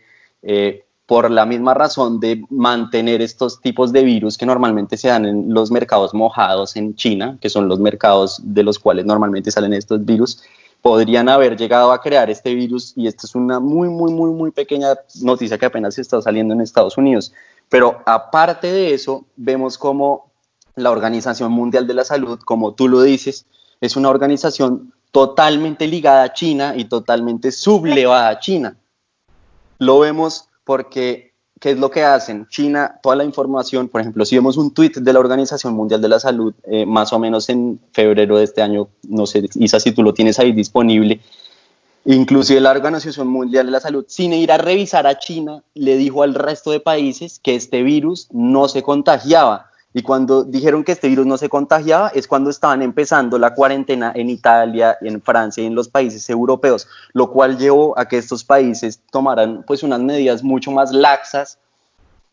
por la misma razón de mantener estos tipos de virus que normalmente se dan en los mercados mojados en China, que son los mercados de los cuales normalmente salen estos virus, podrían haber llegado a crear este virus, y esta es una muy pequeña noticia que apenas está saliendo en Estados Unidos. Pero aparte de eso, vemos como la Organización Mundial de la Salud, como tú lo dices, es una organización totalmente ligada a China y totalmente sublevada a China. Lo vemos porque, ¿qué es lo que hacen? China, toda la información, por ejemplo, si vemos un tuit de la Organización Mundial de la Salud, más o menos en febrero de este año, no sé, Isa, si tú lo tienes ahí disponible, inclusive la Organización Mundial de la Salud, sin ir a revisar a China, le dijo al resto de países que este virus no se contagiaba. Y cuando dijeron que este virus no se contagiaba, es cuando estaban empezando la cuarentena en Italia, en Francia y en los países europeos, lo cual llevó a que estos países tomaran pues unas medidas mucho más laxas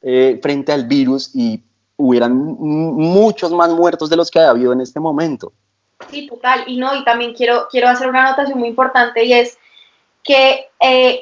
frente al virus, y hubieran muchos más muertos de los que ha habido en este momento. Sí, total. Y también quiero hacer una anotación muy importante, y es que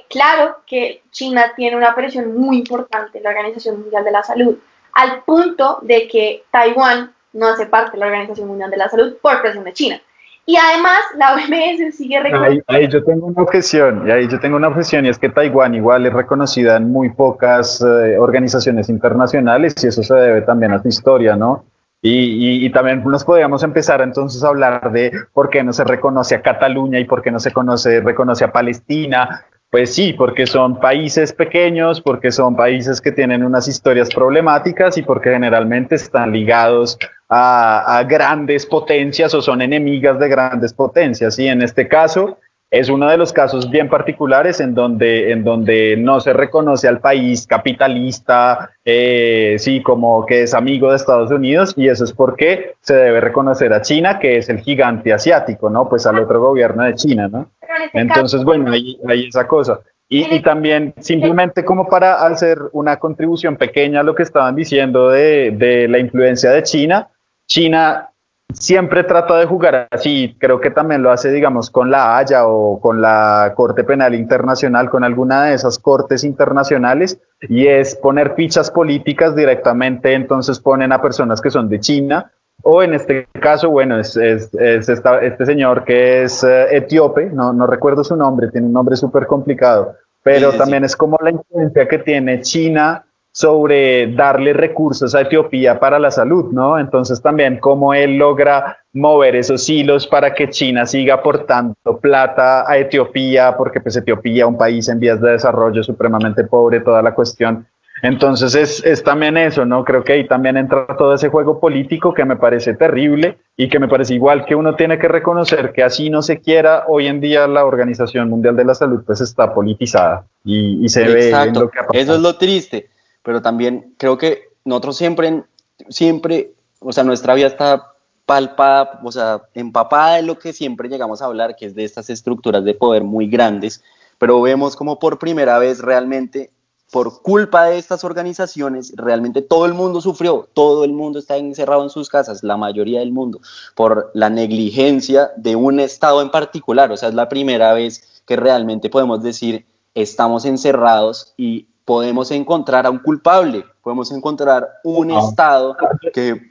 claro que China tiene una presión muy importante en la Organización Mundial de la Salud, al punto de que Taiwán no hace parte de la Organización Mundial de la Salud por presión de China. Y además la OMS sigue reconociendo... Ahí yo tengo una objeción, y es que Taiwán igual es reconocida en muy pocas organizaciones internacionales, y eso se debe también a su historia, ¿no? Y también nos podríamos empezar entonces a hablar de por qué no se reconoce a Cataluña y por qué no se reconoce a Palestina. Pues sí, porque son países pequeños, porque son países que tienen unas historias problemáticas y porque generalmente están ligados a grandes potencias o son enemigas de grandes potencias. Y en este caso es uno de los casos bien particulares en donde no se reconoce al país capitalista, sí, como que es amigo de Estados Unidos, y eso es porque se debe reconocer a China, que es el gigante asiático, ¿no? Pues al otro gobierno de China, ¿no? Entonces, bueno, ahí esa cosa. Y también, simplemente como para hacer una contribución pequeña a lo que estaban diciendo de la influencia de China, China siempre trata de jugar así, creo que también lo hace, digamos, con la Haya o con la Corte Penal Internacional, con alguna de esas cortes internacionales, y es poner fichas políticas directamente. Entonces ponen a personas que son de China, o en este caso, bueno, este señor que es etíope, no recuerdo su nombre, tiene un nombre súper complicado, pero sí. También es como la influencia que tiene China sobre darle recursos a Etiopía para la salud, ¿no? Entonces también cómo él logra mover esos hilos para que China siga aportando plata a Etiopía, porque pues Etiopía, un país en vías de desarrollo supremamente pobre, toda la cuestión. Entonces es también eso, ¿no? Creo que ahí también entra todo ese juego político que me parece terrible y que me parece igual que uno tiene que reconocer que así no se quiera, hoy en día la Organización Mundial de la Salud pues está politizada y se ve en lo que ha pasado. Eso es lo triste, pero también creo que nosotros siempre, o sea, nuestra vida está palpada, o sea, empapada de lo que siempre llegamos a hablar, que es de estas estructuras de poder muy grandes, pero vemos como por primera vez realmente, por culpa de estas organizaciones, realmente todo el mundo sufrió, todo el mundo está encerrado en sus casas, la mayoría del mundo, por la negligencia de un Estado en particular. O sea, es la primera vez que realmente podemos decir, estamos encerrados y podemos encontrar a un culpable, podemos encontrar un Estado que...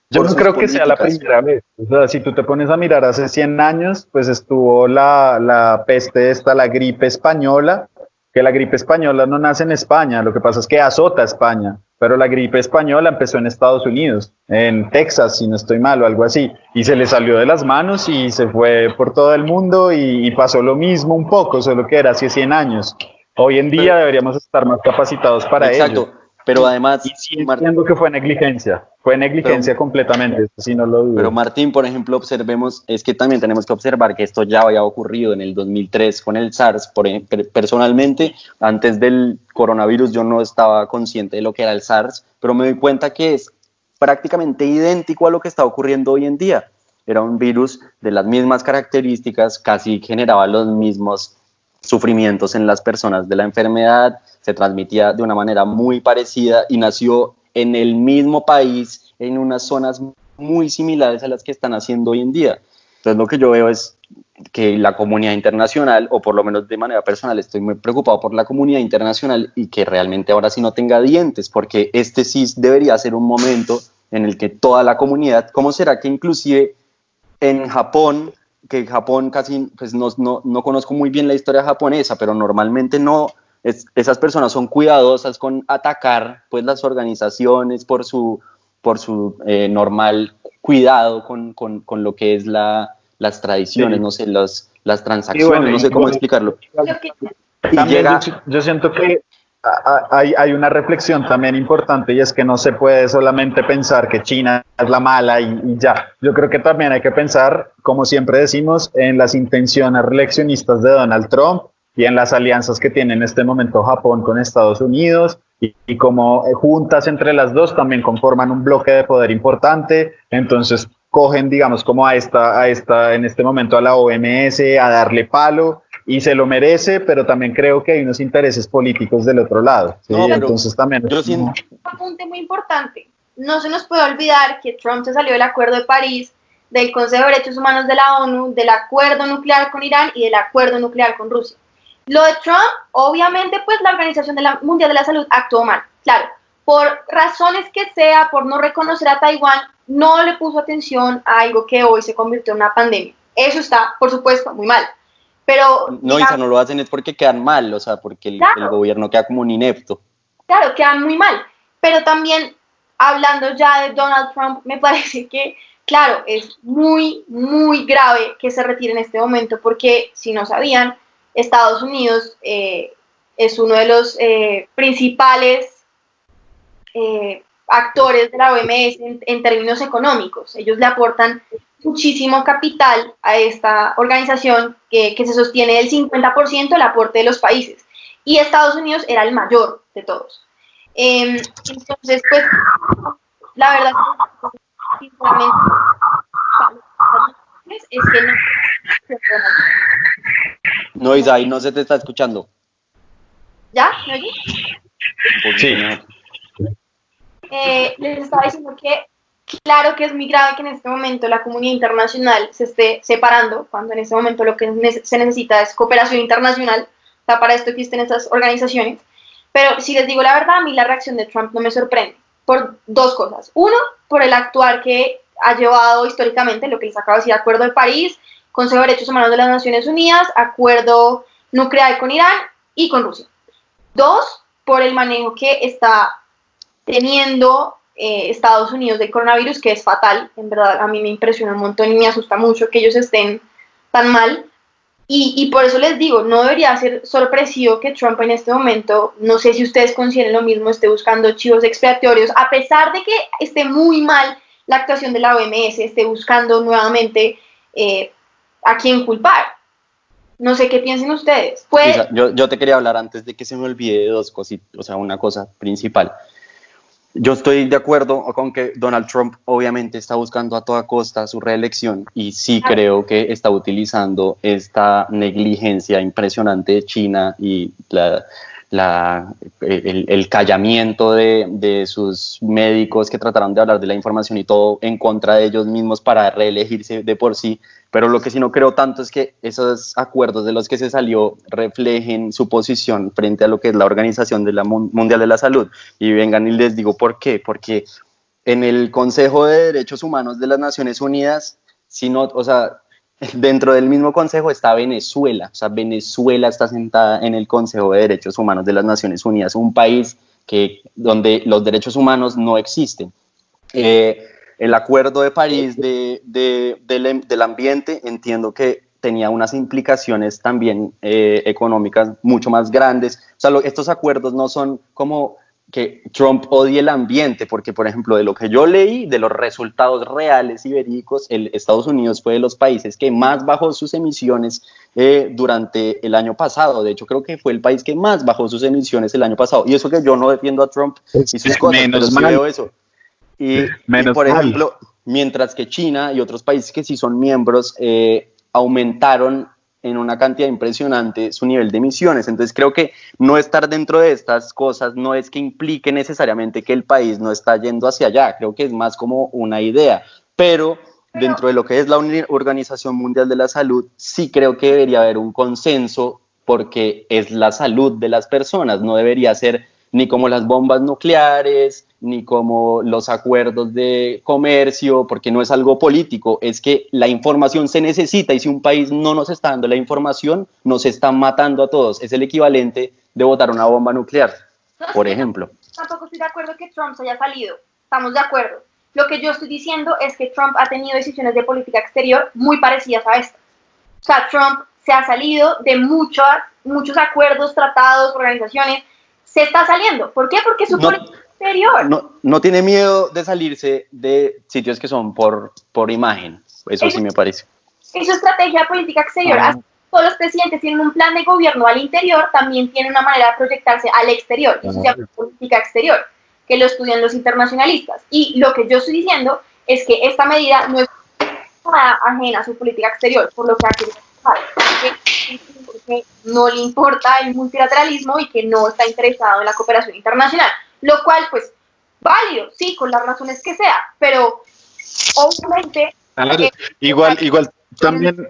Yo no creo que sea la primera vez. O sea, si tú te pones a mirar hace 100 años, pues estuvo la peste esta, la gripe española, que la gripe española no nace en España, lo que pasa es que azota a España, pero la gripe española empezó en Estados Unidos, en Texas, si no estoy mal o algo así, y se le salió de las manos y se fue por todo el mundo y pasó lo mismo un poco, solo que era hace 100 años. Hoy en día deberíamos estar más capacitados para ello. Exacto, pero además... Y sí entiendo que fue negligencia completamente, eso sí no lo dudo. Pero Martín, por ejemplo, observemos, es que también tenemos que observar que esto ya había ocurrido en el 2003 con el SARS. Personalmente, antes del coronavirus yo no estaba consciente de lo que era el SARS, pero me doy cuenta que es prácticamente idéntico a lo que está ocurriendo hoy en día. Era un virus de las mismas características, casi generaba los mismos sufrimientos en las personas de la enfermedad, se transmitía de una manera muy parecida y nació en el mismo país, en unas zonas muy similares a las que están haciendo hoy en día. Entonces lo que yo veo es que la comunidad internacional, o por lo menos de manera personal, estoy muy preocupado por la comunidad internacional y que realmente ahora sí no tenga dientes, porque este sí debería ser un momento en el que toda la comunidad, ¿cómo será que inclusive en Japón que Japón casi, pues no conozco muy bien la historia japonesa, pero normalmente esas personas son cuidadosas con atacar pues las organizaciones por su normal cuidado con lo que es las tradiciones, Sí. no sé, las transacciones, bueno, no sé cómo explicarlo. Y También llega, yo siento que hay una reflexión también importante y es que no se puede solamente pensar que China es la mala y ya. Yo creo que también hay que pensar, como siempre decimos, en las intenciones reeleccionistas de Donald Trump y en las alianzas que tiene en este momento Japón con Estados Unidos y como juntas entre las dos también conforman un bloque de poder importante. Entonces cogen, digamos, como a esta en este momento a la OMS a darle palo y se lo merece, pero también creo que hay unos intereses políticos del otro lado. ¿Sí? no, pero Entonces también yo siento, Un apunte muy importante. No se nos puede olvidar que Trump se salió del Acuerdo de París, del Consejo de Derechos Humanos de la ONU, del acuerdo nuclear con Irán y del acuerdo nuclear con Rusia. Lo de Trump, obviamente, pues la Organización Mundial de la Salud actuó mal. Claro, por razones que sea, por no reconocer a Taiwán, no le puso atención a algo que hoy se convirtió en una pandemia. Eso está, por supuesto, muy mal. Pero, no, Isa, no lo hacen es porque quedan mal, o sea, porque el gobierno queda como un inepto. Claro, quedan muy mal. Pero también, hablando ya de Donald Trump, me parece que, claro, es muy, muy grave que se retire en este momento, porque si no sabían, Estados Unidos es uno de los principales actores de la OMS en términos económicos. Ellos le aportan muchísimo capital a esta organización que se sostiene del 50% del aporte de los países. Y Estados Unidos era el mayor de todos. Entonces, pues, la verdad, sinceramente, es que no. No, Isa, ahí no se te está escuchando. ¿Ya? ¿Me oyes? Sí. Les estaba diciendo que claro que es muy grave que en este momento la comunidad internacional se esté separando, cuando en este momento lo que se necesita es cooperación internacional. O sea, para esto existen estas organizaciones. Pero si les digo la verdad, a mí la reacción de Trump no me sorprende por dos cosas. Uno, por el actuar que ha llevado históricamente, lo que les acabo de decir, Acuerdo de París, Consejo de Derechos Humanos de las Naciones Unidas, Acuerdo nuclear con Irán y con Rusia. Dos, por el manejo que está teniendo Estados Unidos del coronavirus, que es fatal. En verdad, a mí me impresiona un montón y me asusta mucho que ellos estén tan mal. Y por eso les digo, no debería ser sorpresivo que Trump en este momento, no sé si ustedes consideren lo mismo, esté buscando chivos expiatorios, a pesar de que esté muy mal la actuación de la OMS, esté buscando nuevamente a quién culpar. No sé qué piensen ustedes. Isa, yo te quería hablar antes de que se me olvide de dos cositas, o sea, una cosa principal. Yo estoy de acuerdo con que Donald Trump obviamente está buscando a toda costa su reelección y sí creo que está utilizando esta negligencia impresionante de China y el callamiento de sus médicos que trataron de hablar de la información y todo en contra de ellos mismos para reelegirse de por sí. Pero lo que sí no creo tanto es que esos acuerdos de los que se salió reflejen su posición frente a lo que es la Organización Mundial de la Salud. Y vengan y les digo por qué. Porque en el Consejo de Derechos Humanos de las Naciones Unidas, dentro del mismo consejo está Venezuela. O sea, Venezuela está sentada en el Consejo de Derechos Humanos de las Naciones Unidas, un país donde los derechos humanos no existen. El Acuerdo de París del ambiente, entiendo que tenía unas implicaciones también económicas mucho más grandes. O sea, estos acuerdos no son como que Trump odie el ambiente, porque, por ejemplo, de lo que yo leí, de los resultados reales y verídicos, Estados Unidos fue de los países que más bajó sus emisiones durante el año pasado. De hecho, creo que fue el país que más bajó sus emisiones el año pasado. Y eso que yo no defiendo a Trump y sus cosas, pero sí veo eso. Y por ejemplo, mientras que China y otros países que sí son miembros aumentaron en una cantidad impresionante su nivel de emisiones. Entonces creo que no estar dentro de estas cosas no es que implique necesariamente que el país no está yendo hacia allá. Creo que es más como una idea. Pero dentro de lo que es la Organización Mundial de la Salud, sí creo que debería haber un consenso porque es la salud de las personas. No debería ser ni como las bombas nucleares, ni como los acuerdos de comercio, porque no es algo político, es que la información se necesita y si un país no nos está dando la información, nos están matando a todos. Es el equivalente de botar una bomba nuclear, por ejemplo. Tampoco estoy de acuerdo que Trump se haya salido, estamos de acuerdo. Lo que yo estoy diciendo es que Trump ha tenido decisiones de política exterior muy parecidas a esta. O sea, Trump se ha salido de muchos acuerdos, tratados, organizaciones, se está saliendo. ¿Por qué? Porque su política exterior. No tiene miedo de salirse de sitios que son por imagen, eso sí me parece. Es su estrategia de política exterior. Todos los presidentes tienen un plan de gobierno al interior, también tienen una manera de proyectarse al exterior, y eso se llama política exterior, que lo estudian los internacionalistas. Y lo que yo estoy diciendo es que esta medida no es nada ajena a su política exterior, por lo que aquí porque no le importa el multilateralismo y que no está interesado en la cooperación internacional, lo cual pues válido, sí, con las razones que sea, pero obviamente igual también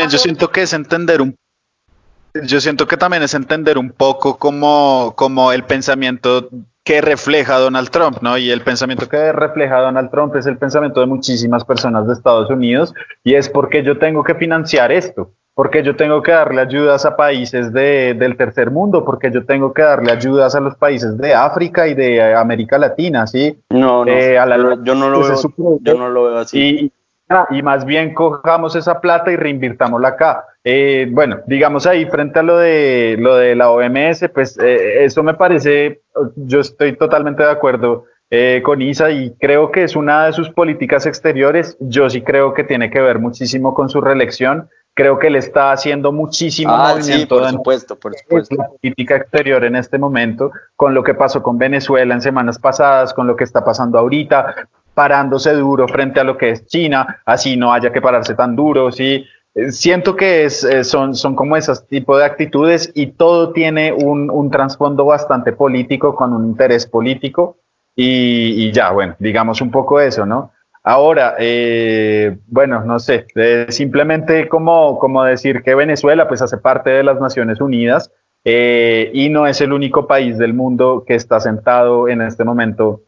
yo siento que es entender un poco como el pensamiento que refleja Donald Trump, ¿no? Y el pensamiento que refleja Donald Trump es el pensamiento de muchísimas personas de Estados Unidos, y es porque yo tengo que financiar esto, porque yo tengo que darle ayudas a países del tercer mundo, porque yo tengo que darle ayudas a los países de África y de América Latina, ¿sí? Yo no lo veo así. Y más bien cojamos esa plata y reinvirtámosla acá. Bueno, digamos ahí frente a lo de la OMS, pues eso me parece, yo estoy totalmente de acuerdo con Isa y creo que es una de sus políticas exteriores. Yo sí creo que tiene que ver muchísimo con su reelección. Creo que él está haciendo muchísimo movimiento por supuesto. La política exterior en este momento, con lo que pasó con Venezuela en semanas pasadas, con lo que está pasando ahorita, parándose duro frente a lo que es China, así no haya que pararse tan duro, ¿sí? Siento que son como esos tipos de actitudes y todo tiene un trasfondo bastante político, con un interés político y ya, bueno, digamos un poco eso, ¿no? Ahora, bueno, no sé, simplemente como decir que Venezuela pues hace parte de las Naciones Unidas y no es el único país del mundo que está sentado en este momento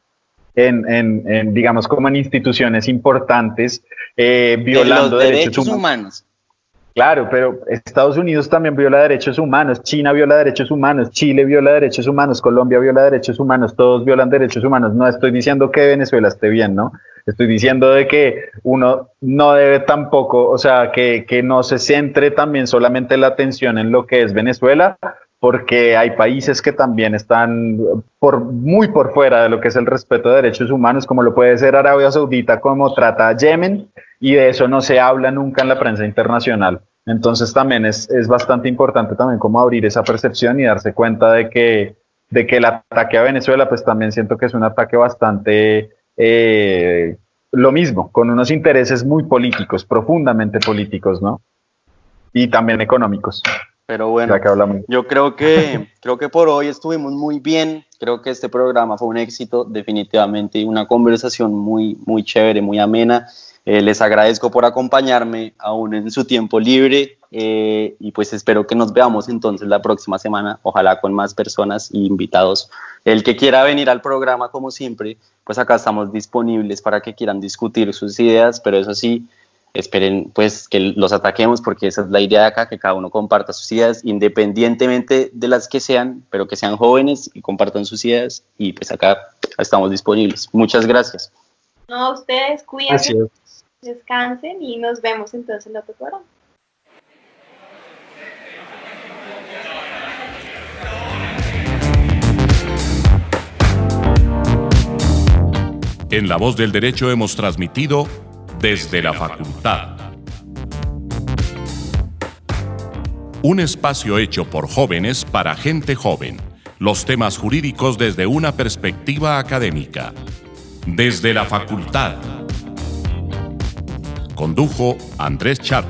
en digamos, como en instituciones importantes, violando derechos humanos. Claro, pero Estados Unidos también viola derechos humanos, China viola derechos humanos, Chile viola derechos humanos, Colombia viola derechos humanos, todos violan derechos humanos. No estoy diciendo que Venezuela esté bien, ¿no? Estoy diciendo de que uno no debe tampoco, o sea, que no se centre también solamente la atención en lo que es Venezuela, porque hay países que también están muy por fuera de lo que es el respeto de derechos humanos, como lo puede ser Arabia Saudita, como trata a Yemen, y de eso no se habla nunca en la prensa internacional. Entonces también es bastante importante también como abrir esa percepción y darse cuenta de que el ataque a Venezuela, pues también siento que es un ataque bastante lo mismo, con unos intereses muy políticos, profundamente políticos, ¿no? Y también económicos. Pero bueno, yo creo que por hoy estuvimos muy bien. Creo que este programa fue un éxito, definitivamente, una conversación muy, muy chévere, muy amena. Les agradezco por acompañarme aún en su tiempo libre y pues espero que nos veamos entonces la próxima semana, ojalá con más personas y invitados. El que quiera venir al programa, como siempre, pues acá estamos disponibles para que quieran discutir sus ideas, pero eso sí, esperen pues que los ataquemos, porque esa es la idea de acá, que cada uno comparta sus ideas independientemente de las que sean, pero que sean jóvenes y compartan sus ideas, y pues acá estamos disponibles. Muchas gracias. No, ustedes cuídense, descansen y nos vemos entonces en el otro programa. En La Voz del Derecho hemos transmitido Desde la Facultad, un espacio hecho por jóvenes para gente joven. Los temas jurídicos desde una perspectiva académica. Desde la Facultad. Condujo Andrés Char.